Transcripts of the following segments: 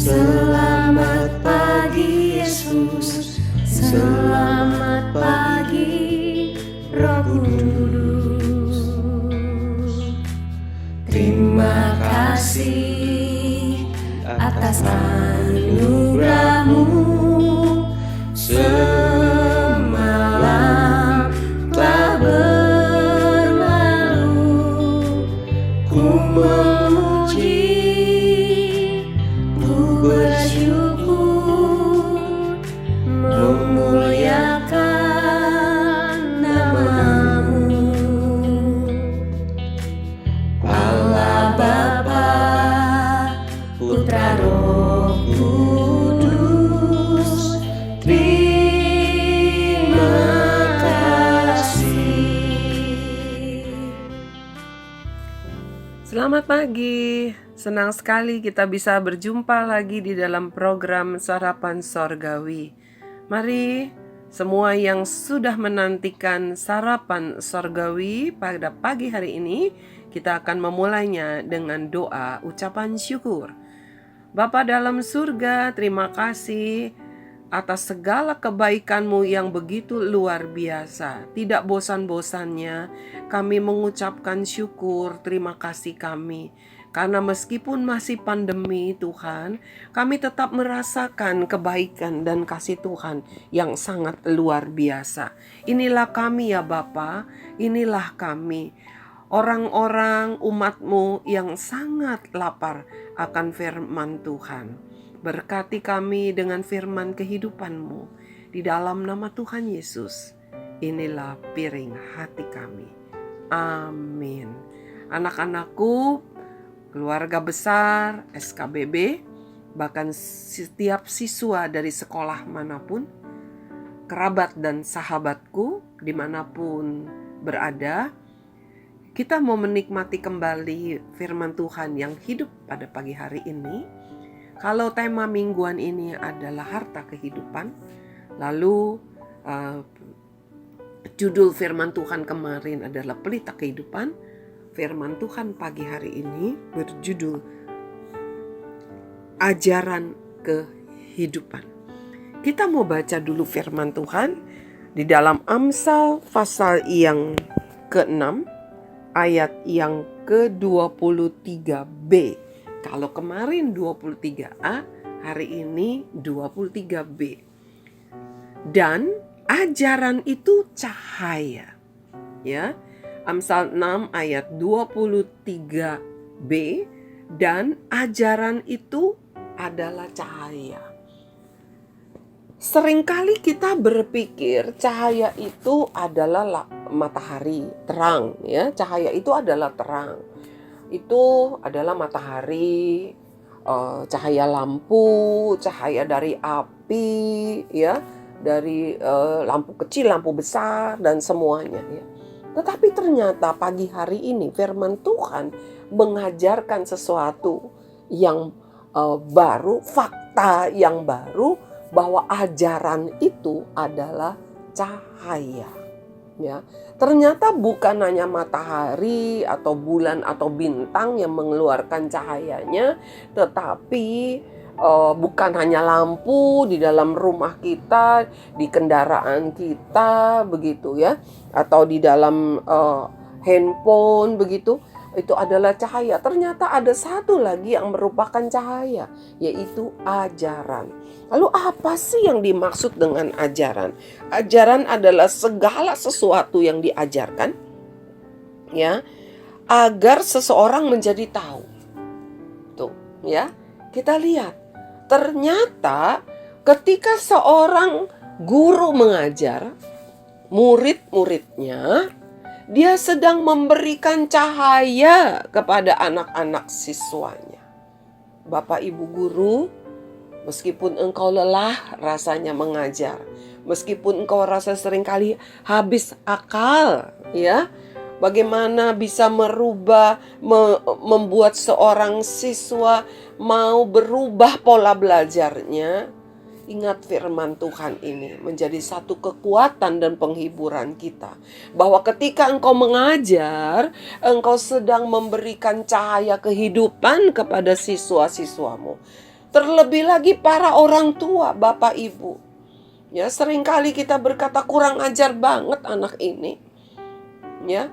Selamat pagi Yesus, selamat pagi Roh Kudus. Terima kasih atas anugerah-Mu. Semalam telah berlalu, ku memuji, ku bersyukur, memuliakan nama-Mu. Allah Bapa, Putra, Roh Kudus, terima kasih. Selamat pagi, senang sekali kita bisa berjumpa lagi di dalam program Sarapan Sorgawi. Mari semua yang sudah menantikan Sarapan Sorgawi pada pagi hari ini, kita akan memulainya dengan doa ucapan syukur. Bapa dalam surga, terima kasih atas segala kebaikan-Mu yang begitu luar biasa. Tidak bosan-bosannya kami mengucapkan syukur, terima kasih kami. Karena meskipun masih pandemi Tuhan, kami tetap merasakan kebaikan dan kasih Tuhan yang sangat luar biasa. Inilah kami ya Bapa, inilah kami. Orang-orang umat-Mu yang sangat lapar akan firman Tuhan. Berkati kami dengan firman kehidupan-Mu. Di dalam nama Tuhan Yesus, inilah piring hati kami. Amin. Anak-anakku, keluarga besar, SKBB, bahkan setiap siswa dari sekolah manapun, kerabat dan sahabatku dimanapun berada, kita mau menikmati kembali firman Tuhan yang hidup pada pagi hari ini. Kalau tema mingguan ini adalah harta kehidupan, lalu judul firman Tuhan kemarin adalah pelita kehidupan. Firman Tuhan pagi hari ini berjudul ajaran kehidupan. Kita mau baca dulu firman Tuhan di dalam Amsal pasal yang ke-6 ayat yang ke-23b. Kalau kemarin 23a, hari ini 23b. Dan ajaran itu cahaya. Ya. Amsal 6 ayat 23b, dan ajaran itu adalah cahaya. Seringkali kita berpikir cahaya itu adalah matahari, terang, ya. Cahaya itu adalah terang. Itu adalah matahari, cahaya lampu, cahaya dari api, ya, dari lampu kecil, lampu besar, dan semuanya, ya. Tetapi ternyata pagi hari ini firman Tuhan mengajarkan sesuatu yang baru, fakta yang baru, bahwa ajaran itu adalah cahaya. Ya, ternyata bukan hanya matahari atau bulan atau bintang yang mengeluarkan cahayanya, tetapi bukan hanya lampu di dalam rumah kita, di kendaraan kita, begitu ya, atau di dalam handphone begitu. Itu adalah cahaya. Ternyata ada satu lagi yang merupakan cahaya, yaitu ajaran. Lalu apa sih yang dimaksud dengan ajaran? Ajaran adalah segala sesuatu yang diajarkan, ya, agar seseorang menjadi tahu. Tuh, ya. Kita lihat, ternyata ketika seorang guru mengajar murid-muridnya, dia sedang memberikan cahaya kepada anak-anak siswanya. Bapak Ibu guru, meskipun engkau lelah rasanya mengajar, meskipun engkau rasa seringkali habis akal, ya, bagaimana bisa membuat seorang siswa mau berubah pola belajarnya. Ingat firman Tuhan ini menjadi satu kekuatan dan penghiburan kita. Bahwa ketika engkau mengajar, engkau sedang memberikan cahaya kehidupan kepada siswa-siswamu. Terlebih lagi para orang tua, Bapak Ibu. Ya, seringkali kita berkata kurang ajar banget anak ini. Ya,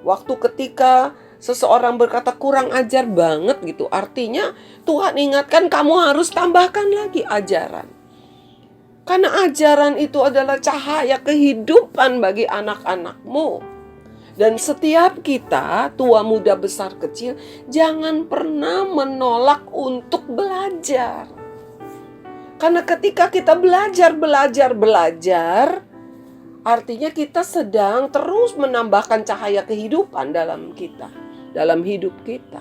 waktu ketika seseorang berkata kurang ajar banget gitu, artinya Tuhan ingatkan kamu harus tambahkan lagi ajaran. Karena ajaran itu adalah cahaya kehidupan bagi anak-anakmu. Dan setiap kita, tua, muda, besar, kecil, jangan pernah menolak untuk belajar. Karena ketika kita belajar, artinya kita sedang terus menambahkan cahaya kehidupan dalam kita, dalam hidup kita.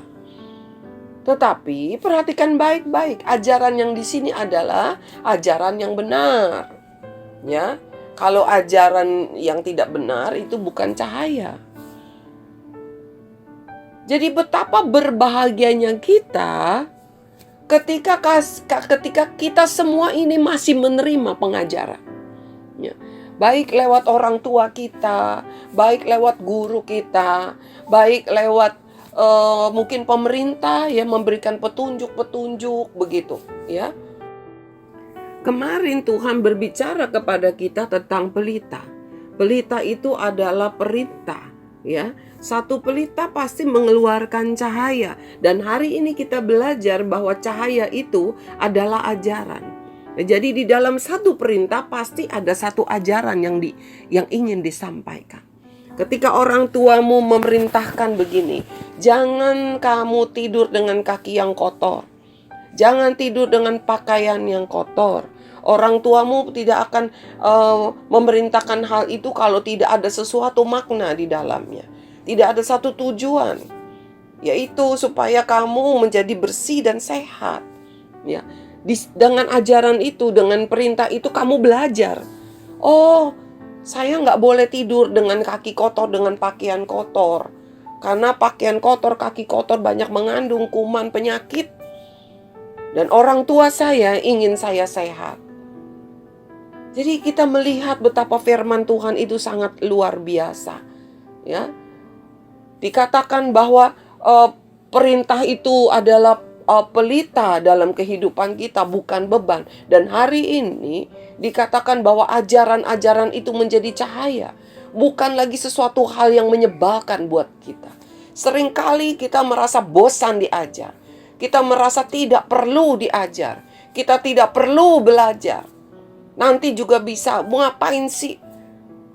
Tetapi perhatikan baik-baik, ajaran yang di sini adalah ajaran yang benar. Ya, kalau ajaran yang tidak benar itu bukan cahaya. Jadi betapa berbahagianya kita ketika kita semua ini masih menerima pengajaran. Ya. Baik lewat orang tua kita, baik lewat guru kita, baik lewat mungkin pemerintah yang memberikan petunjuk-petunjuk begitu, ya. Kemarin Tuhan berbicara kepada kita tentang pelita. Pelita itu adalah perintah, ya. Satu pelita pasti mengeluarkan cahaya, dan hari ini kita belajar bahwa cahaya itu adalah ajaran. Jadi di dalam satu perintah pasti ada satu ajaran yang ingin disampaikan. Ketika orang tuamu memerintahkan begini, jangan kamu tidur dengan kaki yang kotor. Jangan tidur dengan pakaian yang kotor. Orang tuamu tidak akan memerintahkan hal itu kalau tidak ada sesuatu makna di dalamnya. Tidak ada satu tujuan, yaitu supaya kamu menjadi bersih dan sehat. Ya, dengan ajaran itu, dengan perintah itu kamu belajar. Oh, saya nggak boleh tidur dengan kaki kotor, dengan pakaian kotor. Karena pakaian kotor, kaki kotor banyak mengandung kuman, penyakit. Dan orang tua saya ingin saya sehat. Jadi kita melihat betapa firman Tuhan itu sangat luar biasa. Ya, dikatakan bahwa perintah itu adalah pelita dalam kehidupan kita, bukan beban. Dan hari ini dikatakan bahwa ajaran-ajaran itu menjadi cahaya, bukan lagi sesuatu hal yang menyebalkan buat kita. Seringkali kita merasa bosan diajar, kita merasa tidak perlu diajar, kita tidak perlu belajar. Nanti juga bisa, mau ngapain sih?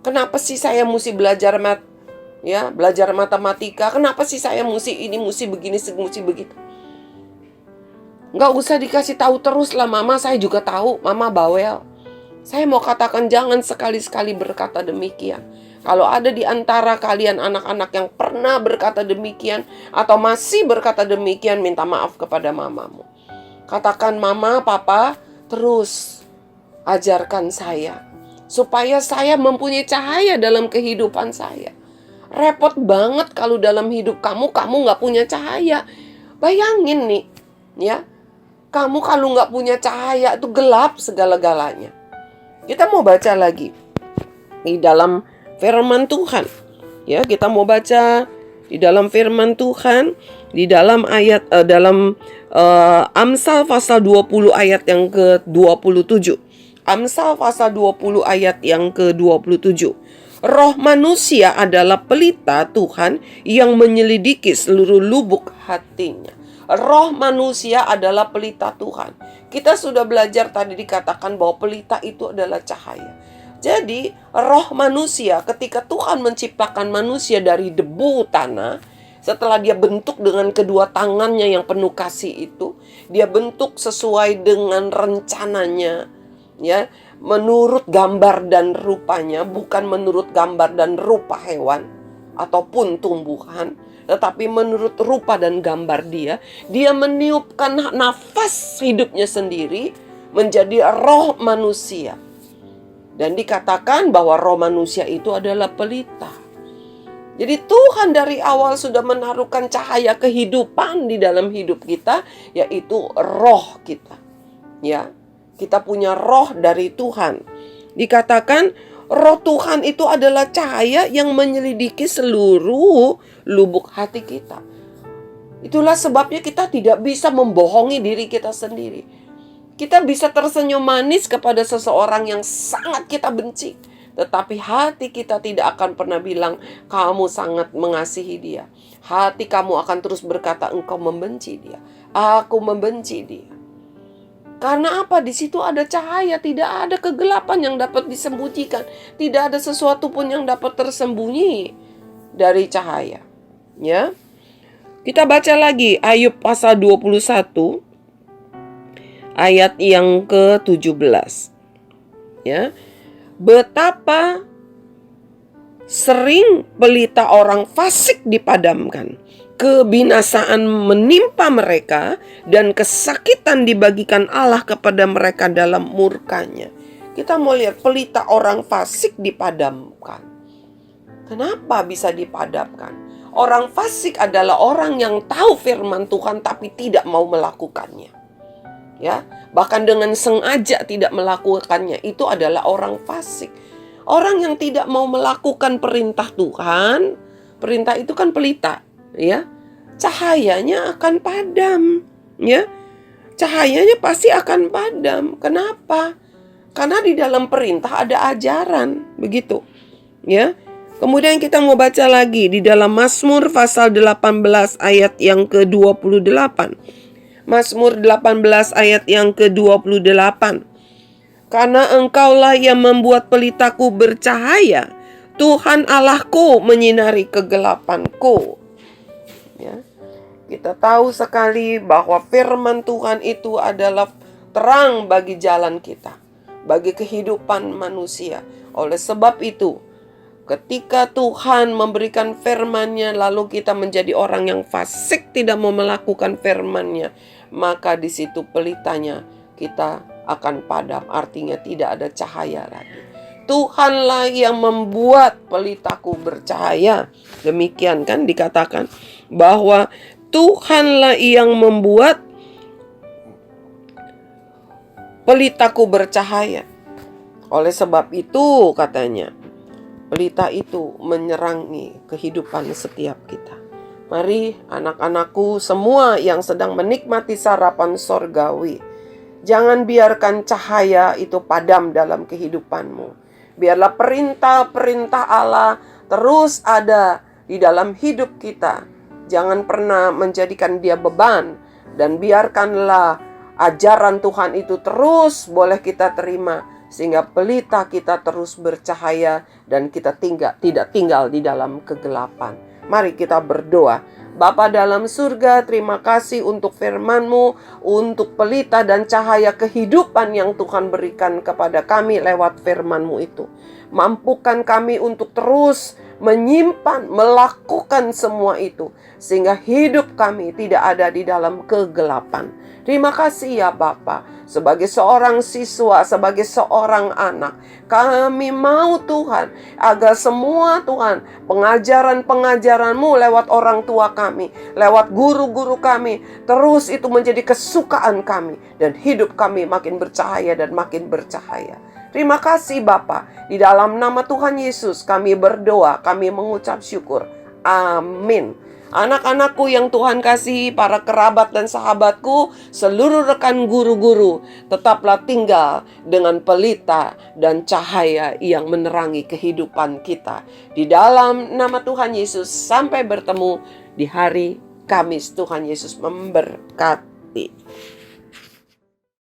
Kenapa sih saya mesti belajar belajar matematika? Kenapa sih saya mesti begini, mesti begitu? Nggak usah dikasih tahu terus lah, Mama. Saya juga tahu, Mama bawel. Saya mau katakan jangan sekali-sekali berkata demikian. Kalau ada di antara kalian anak-anak yang pernah berkata demikian atau masih berkata demikian, minta maaf kepada mamamu. Katakan, Mama, Papa, terus ajarkan saya supaya saya mempunyai cahaya dalam kehidupan saya. Repot banget kalau dalam hidup kamu nggak punya cahaya. Bayangin nih, ya, kamu kalau nggak punya cahaya itu gelap segala-galanya. Kita mau baca lagi di dalam firman Tuhan. Ya, kita mau baca di dalam firman Tuhan di dalam ayat Amsal pasal 20 ayat yang ke-27. Amsal pasal 20 ayat yang ke-27. Roh manusia adalah pelita Tuhan yang menyelidiki seluruh lubuk hatinya. Roh manusia adalah pelita Tuhan. Kita sudah belajar tadi, dikatakan bahwa pelita itu adalah cahaya. Jadi roh manusia, ketika Tuhan menciptakan manusia dari debu tanah, setelah dia bentuk dengan kedua tangannya yang penuh kasih itu, dia bentuk sesuai dengan rencananya, ya, menurut gambar dan rupanya, bukan menurut gambar dan rupa hewan ataupun tumbuhan, tetapi menurut rupa dan gambar dia. Dia meniupkan nafas hidupnya sendiri menjadi roh manusia. Dan dikatakan bahwa roh manusia itu adalah pelita. Jadi Tuhan dari awal sudah menaruhkan cahaya kehidupan di dalam hidup kita, yaitu roh kita. Ya, kita punya roh dari Tuhan. Dikatakan roh Tuhan itu adalah cahaya yang menyelidiki seluruh lubuk hati kita. Itulah sebabnya kita tidak bisa membohongi diri kita sendiri. Kita bisa tersenyum manis kepada seseorang yang sangat kita benci, tetapi hati kita tidak akan pernah bilang kamu sangat mengasihi dia. Hati kamu akan terus berkata engkau membenci dia. Aku membenci dia. Karena apa? Di situ ada cahaya, tidak ada kegelapan yang dapat disembunyikan. Tidak ada sesuatu pun yang dapat tersembunyi dari cahaya. Ya. Kita baca lagi Ayub pasal 21 ayat yang ke-17. Ya. Betapa sering pelita orang fasik dipadamkan. Kebinasaan menimpa mereka dan kesakitan dibagikan Allah kepada mereka dalam murkanya. Kita mau lihat pelita orang fasik dipadamkan. Kenapa bisa dipadamkan? Orang fasik adalah orang yang tahu firman Tuhan tapi tidak mau melakukannya. Ya, bahkan dengan sengaja tidak melakukannya, itu adalah orang fasik. Orang yang tidak mau melakukan perintah Tuhan, perintah itu kan pelita, ya. Cahayanya akan padam, ya. Cahayanya pasti akan padam. Kenapa? Karena di dalam perintah ada ajaran, begitu. Ya. Kemudian kita mau baca lagi di dalam Mazmur pasal 18 ayat yang ke-28. Mazmur 18 ayat yang ke-28. Karena engkaulah yang membuat pelitaku bercahaya, Tuhan Allahku menyinari kegelapanku. Ya. Kita tahu sekali bahwa firman Tuhan itu adalah terang bagi jalan kita, bagi kehidupan manusia. Oleh sebab itu, ketika Tuhan memberikan firman-Nya lalu kita menjadi orang yang fasik, tidak mau melakukan firman-Nya, maka di situ pelitanya kita akan padam, artinya tidak ada cahaya lagi. Tuhanlah yang membuat pelitaku bercahaya. Demikian kan dikatakan bahwa Tuhanlah yang membuat pelitaku bercahaya. Oleh sebab itu katanya, pelita itu menyerangi kehidupan setiap kita. Mari anak-anakku semua yang sedang menikmati sarapan sorgawi, jangan biarkan cahaya itu padam dalam kehidupanmu. Biarlah perintah-perintah Allah terus ada di dalam hidup kita. Jangan pernah menjadikan dia beban. Dan biarkanlah ajaran Tuhan itu terus boleh kita terima. Sehingga pelita kita terus bercahaya dan kita tidak tinggal di dalam kegelapan. Mari kita berdoa. Bapa dalam surga, terima kasih untuk firman-Mu, untuk pelita dan cahaya kehidupan yang Tuhan berikan kepada kami lewat firman-Mu itu. Mampukan kami untuk terus menyimpan, melakukan semua itu, sehingga hidup kami tidak ada di dalam kegelapan. Terima kasih ya Bapa. Sebagai seorang siswa, sebagai seorang anak, kami mau Tuhan, agar semua Tuhan, pengajaran-pengajaran-Mu lewat orang tua kami, lewat guru-guru kami, terus itu menjadi kesukaan kami, dan hidup kami makin bercahaya dan makin bercahaya. Terima kasih Bapa. Di dalam nama Tuhan Yesus kami berdoa, kami mengucap syukur. Amin. Anak-anakku yang Tuhan kasihi, para kerabat dan sahabatku, seluruh rekan guru-guru, tetaplah tinggal dengan pelita dan cahaya yang menerangi kehidupan kita. Di dalam nama Tuhan Yesus, sampai bertemu di hari Kamis. Tuhan Yesus memberkati.